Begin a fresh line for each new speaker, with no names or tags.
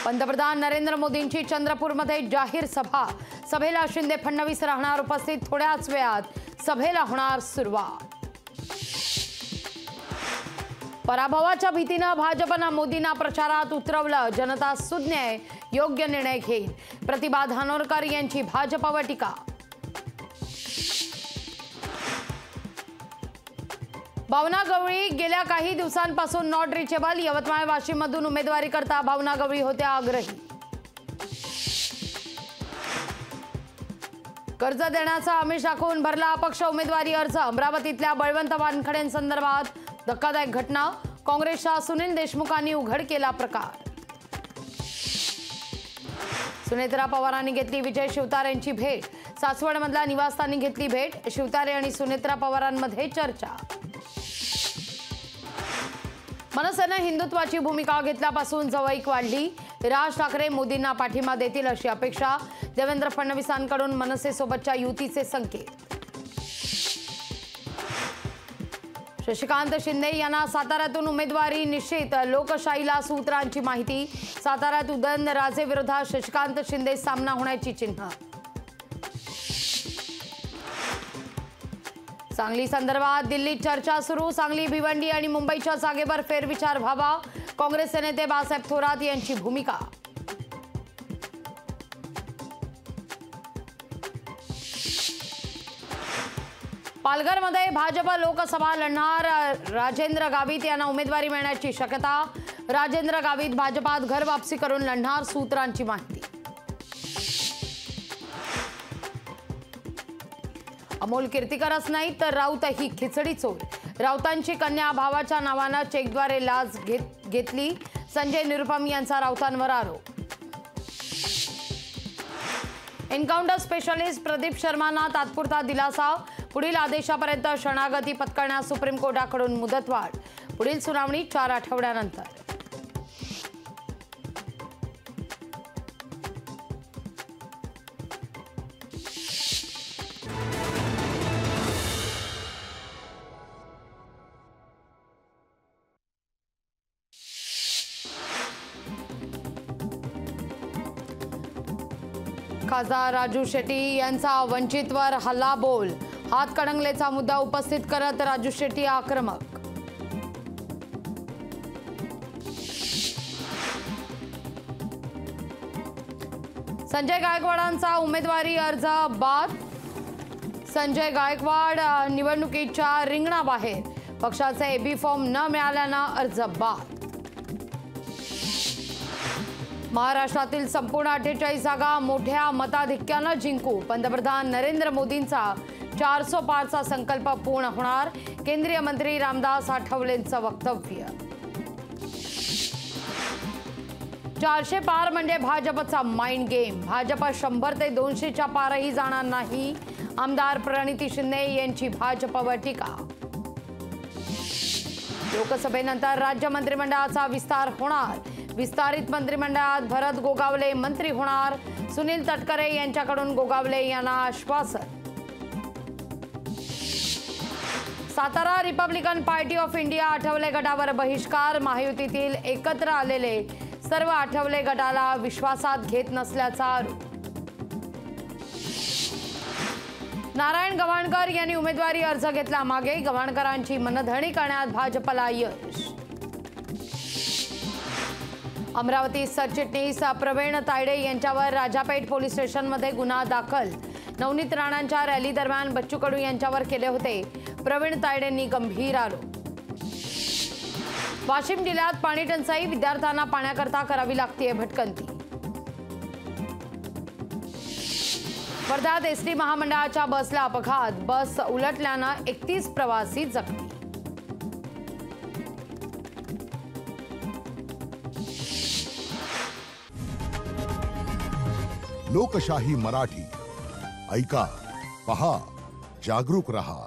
पंतप्रधान नरेंद्र मोदींची चंद्रपूरमध्ये जाहीर सभा। सभेला शिंदे फडणवीस राहणार उपस्थित। थोड्याच वेळात सभेला होणार सुरुवात। पराभवाच्या भीतीने भाजपने मोदींना प्रचारात उतरवलं। जनता सुज्ञ आहे, योग्य निर्णय घेईल। प्रतिभा धानोरकर यांची भाजपवर टीका। भावना गवळी गेल्या काही दिवसांपासून नॉट रिचेबल। यवतमाळ वाशिममधून उमेदवारी करता भावना गवळी होत्या आग्रही। कर्ज देण्याचा आमिष दाखवून भरला अपक्ष उमेदवारी अर्ज। अमरावतीतल्या बळवंत वानखडेंसंदर्भात धक्कादायक घटना। काँग्रेसच्या सुनील देशमुखांनी उघड केला प्रकार। सुनेत्रा पवारांनी घेतली विजय शिवतारेंची भेट। सासवडमधल्या निवासस्थानी घेतली भेट। शिवतारे आणि सुनेत्रा पवारांमध्ये चर्चा। मनसेने हिंदुत्वाची भूमिका घेतल्यापासून जवळीक वाढली। राज ठाकरे मोदींना पाठिंबा देतील अशी अपेक्षा। देवेंद्र फडणवीसांकडून मनसेसोबतच्या युतीचे संकेत। शशिकांत शिंदे यांना साताऱ्यातून उमेदवारी निश्चित। लोकशाहीला सूत्रांची माहिती। साताऱ्यात उदयनराजे विरोधात शशिकांत शिंदे सामना होण्याची चिन्ह। सांगली संदर्भात दिल्लीत चर्चा सुरू। सांगली भिवंडी आणि मुंबईच्या जागेवर फेरविचार व्हावा। काँग्रेसचे नेते बाळासाहेब थोरात यांची भूमिका। पालघरमध्ये भाजप लोकसभा लढणार। राजेंद्र गावित यांना उमेदवारी मिळण्याची शक्यता। राजेंद्र गावित भाजपात घर वापसी करून लढणार, सूत्रांची माहिती। अमोल कीर्तिकरच नाही तर राऊतही खिचडी चोर। राऊतांची कन्या भावाच्या नावाने चेकद्वारे लाच घेतली। संजय निरुपम यांचा राऊतांवर आरोप। एन्काउंटर स्पेशलिस्ट प्रदीप शर्मांना तात्पुरता दिलासा। पुढील आदेशापर्यंत शरणागती पत्करण्यास सुप्रीम कोर्टाकडून मुदतवाढ। पुढील सुनावणी 4 आठवड्यानंतर। खासदार राजू शेट्टी यांचा वंचितवर हल्लाबोल। हातकणंगलेचा मुद्दा उपस्थित करत राजू शेट्टी आक्रमक। संजय गायकवाडांचा उमेदवारी अर्ज बाद। संजय गायकवाड निवडणुकीच्या रिंगणाबाहेर। पक्षाचे एबी फॉर्म न मिळाल्याने अर्ज बाद। महाराष्ट्रातील संपूर्ण 48 जागा मोठ्या मताधिक्याने जिंकू। पंतप्रधान नरेंद्र मोदींचा 400 पारचा संकल्प पूर्ण होणार। केंद्रीय मंत्री रामदास आठवलेंचं वक्तव्य। 400 पार म्हणजे भाजपचा माइंड गेम। भाजप 100 ते 200च्या पारही जाणार नाही। आमदार प्रणिती शिंदे यांची भाजपवर टीका। लोकसभेनंतर राज्य मंत्रिमंडळाचा विस्तार होणार। विस्तारित मंत्रिमंडळात भरत गोगावले मंत्री होणार। सुनील तटकरे यांच्याकडून गोगावले यांना आश्वासन। Satara Republican party of India Athawale गटावर बहिष्कार। महायुतीतील एकत्र आलेले सर्व आठवले गटाला विश्वासात घेत नसल्याचा आरोप। नारायण गवाणकर यांनी उमेदवारी अर्ज घेतला मागे। गवाणकरांची मनधरणी करण्यात भाजपला यश। अमरावती सरचिटणीस प्रवीण तायडे यांच्यावर राजापेठ पोलीस स्टेशनमध्ये गुन्हा दाखल। नवनीत राणांच्या रॅली दरम्यान बच्चू कडू यांच्यावर केले होते प्रवीण तायडेंनी गंभीर आरोप। वाशिम जिल्ह्यात पाणी टंचाई। विद्यार्थ्यांना पाण्याकरता करावी लागते भटकंती। वर्ध्यात एसटी महामंडळाच्या बसला अपघात। बस उलटल्याने 31 प्रवासी जखमी।
लोकशाही मराठी ऐका, पहा, जागरूक रहा।